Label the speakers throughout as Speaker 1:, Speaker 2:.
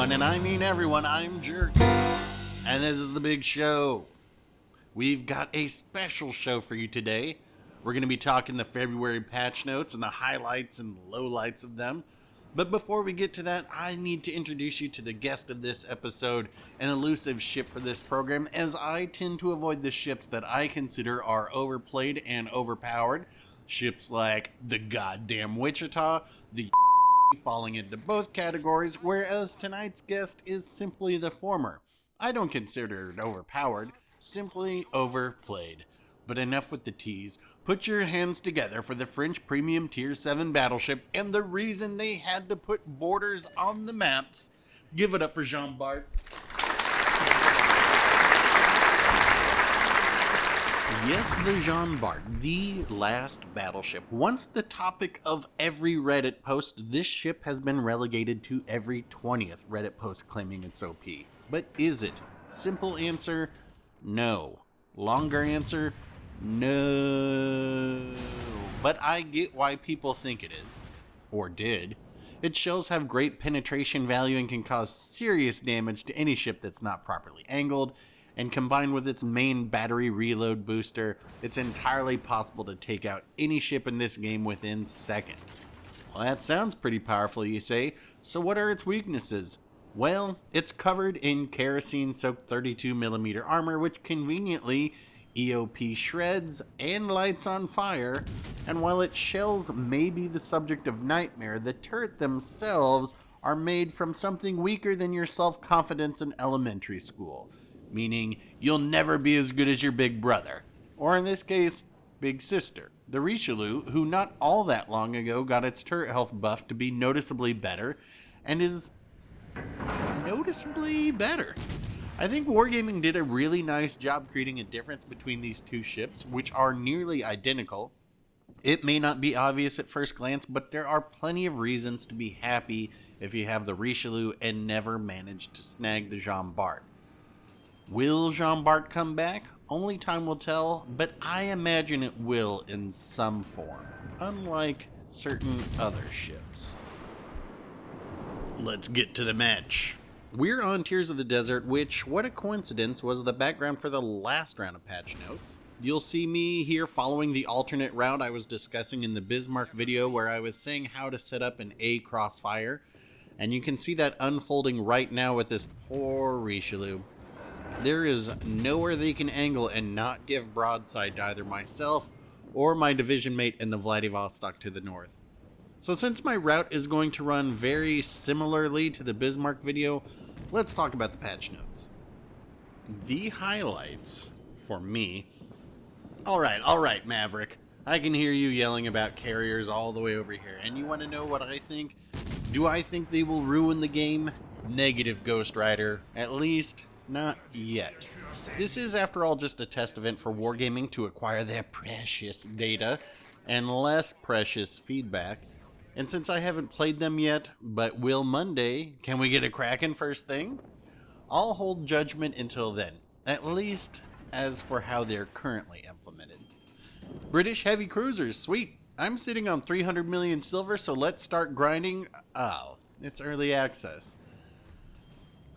Speaker 1: everyone, and I mean everyone, I'm Jerk, and this is the big show. We've got a special show for you today. We're going to be talking the February patch notes and the highlights and lowlights of them. But before we get to that, I need to introduce you to the guest of this episode, an elusive ship for this program, as I tend to avoid the ships that I consider are overplayed and overpowered. Ships like the goddamn Wichita, the falling into both categories, whereas tonight's guest is simply the former. I don't consider it overpowered, simply overplayed. But enough with the tease. Put your hands together for the French Premium Tier 7 battleship and the reason they had to put borders on the maps. Give it up for Bart. Yes, the Bart, the last battleship. Once the topic of every Reddit post, this ship has been relegated to every 20th Reddit post claiming it's OP. But is it? Simple answer, no. Longer answer, no. But I get why people think it is. Or did. Its shells have great penetration value and can cause serious damage to any ship that's not properly angled. And combined with its main battery reload booster, it's entirely possible to take out any ship in this game within seconds. Well, that sounds pretty powerful, you say. So what are its weaknesses? Well, it's covered in kerosene-soaked 32mm armor, which conveniently EOP shreds and lights on fire. And while its shells may be the subject of nightmare, the turret themselves are made from something weaker than your self-confidence in elementary school. Meaning, you'll never be as good as your big brother. Or in this case, big sister. The Richelieu, who not all that long ago got its turret health buff to be noticeably better, and is noticeably better. I think Wargaming did a really nice job creating a difference between these two ships, which are nearly identical. It may not be obvious at first glance, but there are plenty of reasons to be happy if you have the Richelieu and never managed to snag the Bart. Will Bart come back? Only time will tell, but I imagine it will in some form, unlike certain other ships. Let's get to the match. We're on Tears of the Desert, which, what a coincidence, was the background for the last round of patch notes. You'll see me here following the alternate route I was discussing in the Bismarck video where I was saying how to set up an A crossfire, and you can see that unfolding right now with this poor Richelieu. There is nowhere they can angle and not give broadside to either myself or my division mate in the Vladivostok to the north. So since my route is going to run very similarly to the Bismarck video, let's talk about the patch notes. The highlights, for me... Alright, Maverick. I can hear you yelling about carriers all the way over here, and you want to know what I think? Do I think they will ruin the game? Negative, Ghost Rider. At least... not yet. This is, after all, just a test event for Wargaming to acquire their precious data and less precious feedback. And since I haven't played them yet, but will Monday, can we get a Kraken first thing? I'll hold judgment until then, at least as for how they're currently implemented. British heavy cruisers, sweet. I'm sitting on 300 million silver, so let's start grinding. Oh, it's early access.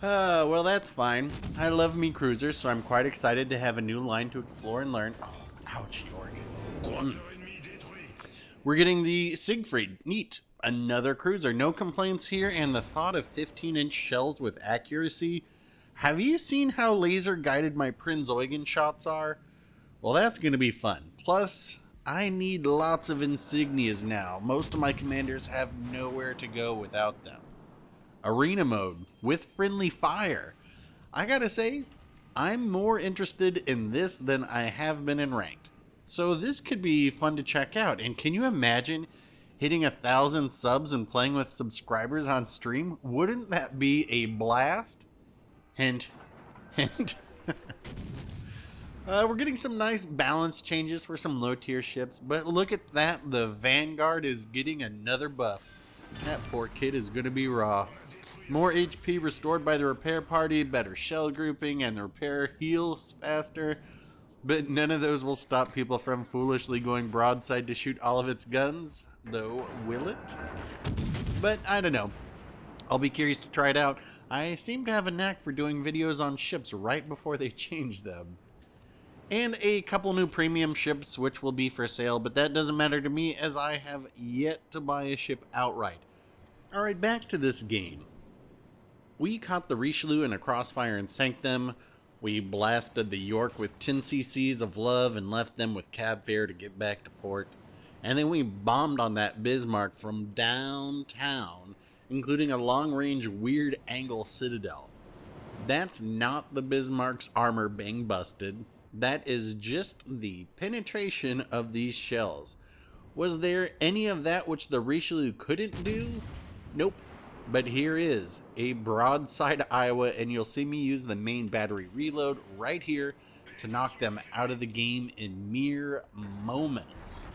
Speaker 1: Well, that's fine. I love me cruisers, so I'm quite excited to have a new line to explore and learn. Oh, ouch, York. We're getting the Siegfried. Neat. Another cruiser. No complaints here, and the thought of 15-inch shells with accuracy. Have you seen how laser-guided my Prinz Eugen shots are? Well, that's going to be fun. Plus, I need lots of insignias now. Most of my commanders have nowhere to go without them. Arena mode with friendly fire. I gotta say, I'm more interested in this than I have been in ranked. So this could be fun to check out. And can you imagine hitting 1,000 subs and playing with subscribers on stream? Wouldn't that be a blast? Hint, hint. We're getting some nice balance changes for some low tier ships, but look at that, the Vanguard is getting another buff. That poor kid is gonna be raw. More HP restored by the repair party, better shell grouping, and the repair heals faster. But none of those will stop people from foolishly going broadside to shoot all of its guns, though will it? But I don't know. I'll be curious to try it out. I seem to have a knack for doing videos on ships right before they change them. And a couple new premium ships which will be for sale, but that doesn't matter to me as I have yet to buy a ship outright. Alright, back to this game. We caught the Richelieu in a crossfire and sank them. We blasted the York with 10 cc's of love and left them with cab fare to get back to port. And then we bombed on that Bismarck from downtown, including a long-range weird angle citadel. That's not the Bismarck's armor being busted. That is just the penetration of these shells. Was there any of that which the Richelieu couldn't do? Nope. But here is a broadside Iowa, and you'll see me use the main battery reload right here to knock them out of the game in mere moments.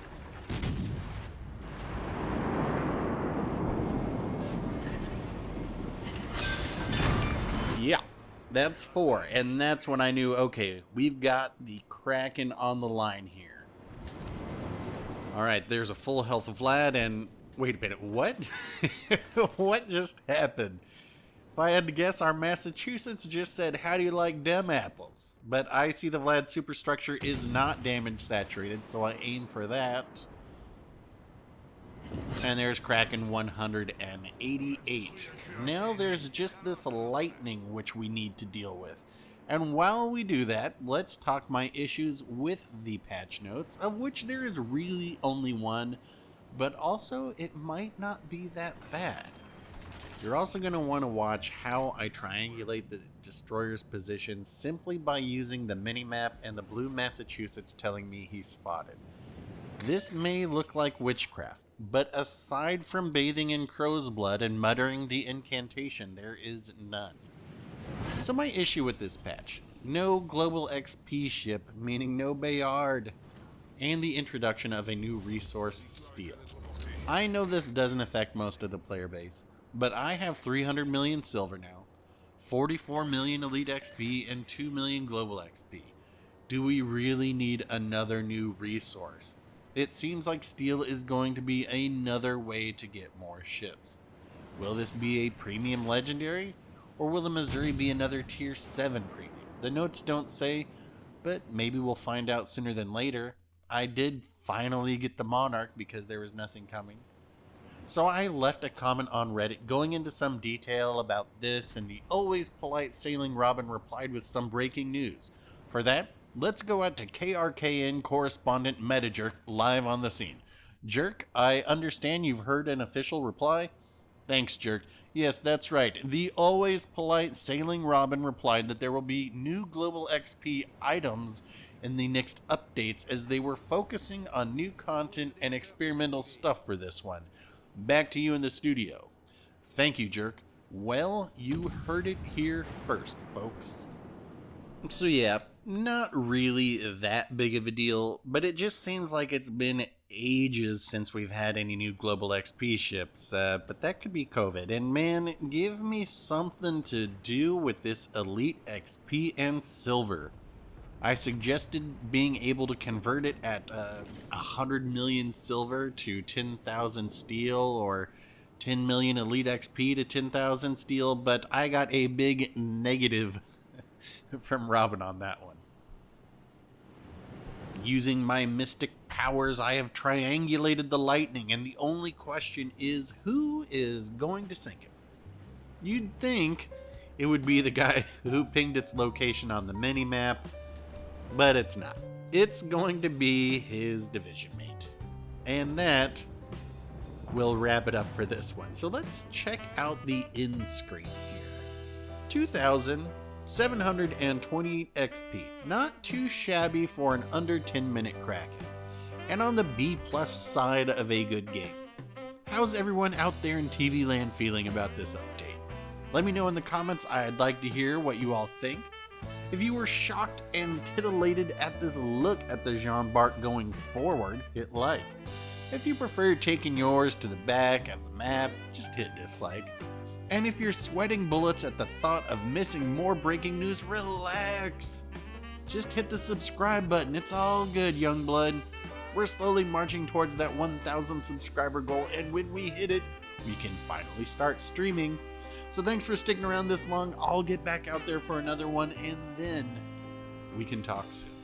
Speaker 1: Yeah, that's 4, and that's when I knew, okay, we've got the Kraken on the line here. Alright, there's a full health of Vlad, and wait a minute, what? What just happened? If I had to guess, our Massachusetts just said, how do you like dem apples? But I see the Vlad superstructure is not damage saturated, so I aim for that. And there's Kraken 188. Now there's just this lightning which we need to deal with. And while we do that, let's talk my issues with the patch notes, of which there is really only one, but also it might not be that bad. You're also going to want to watch how I triangulate the destroyer's position simply by using the minimap and the blue Massachusetts telling me he's spotted. This may look like witchcraft, but aside from bathing in crow's blood and muttering the incantation, there is none. So my issue with this patch, no global XP ship, meaning no Bayard, and the introduction of a new resource, steel. I know this doesn't affect most of the player base, but I have 300 million silver now, 44 million elite XP, and 2 million global XP. Do we really need another new resource? It seems like steel is going to be another way to get more ships. Will this be a premium legendary? Or will the Missouri be another tier 7 premium? The notes don't say, but maybe we'll find out sooner than later. I did finally get the Monarch because there was nothing coming. So I left a comment on Reddit going into some detail about this, and the always polite Sailing Robin replied with some breaking news. For that, let's go out to KRKN correspondent metajerk live on the scene. Jerk, I understand you've heard an official reply? Thanks, Jerk. Yes, that's right. The always polite Sailing Robin replied that there will be new global XP items in the next updates as they were focusing on new content and experimental stuff for this one. Back to you in the studio. Thank you, Jerk. Well, you heard it here first, folks. So yeah, not really that big of a deal, but it just seems like it's been ages since we've had any new global XP ships, but that could be COVID. And man, give me something to do with this elite XP and silver. I suggested being able to convert it at 100 million silver to 10,000 steel, or 10 million elite XP to 10,000 steel, but I got a big negative from Robin on that one. Using my mystic powers, I have triangulated the lightning, and the only question is, who is going to sink it? You'd think it would be the guy who pinged its location on the minimap, but it's not. It's going to be his division mate. And that will wrap it up for this one. So let's check out the end screen here. 2,728 XP. Not too shabby for an under 10-minute Kraken. And on the B+ side of a good game. How's everyone out there in TV land feeling about this update? Let me know in the comments. I'd like to hear what you all think. If you were shocked and titillated at this look at the Jean Bart going forward, hit like. If you prefer taking yours to the back of the map, just hit dislike. And if you're sweating bullets at the thought of missing more breaking news, relax. Just hit the subscribe button, it's all good, young blood. We're slowly marching towards that 1,000 subscriber goal, and when we hit it, we can finally start streaming. So thanks for sticking around this long. I'll get back out there for another one, and then we can talk soon.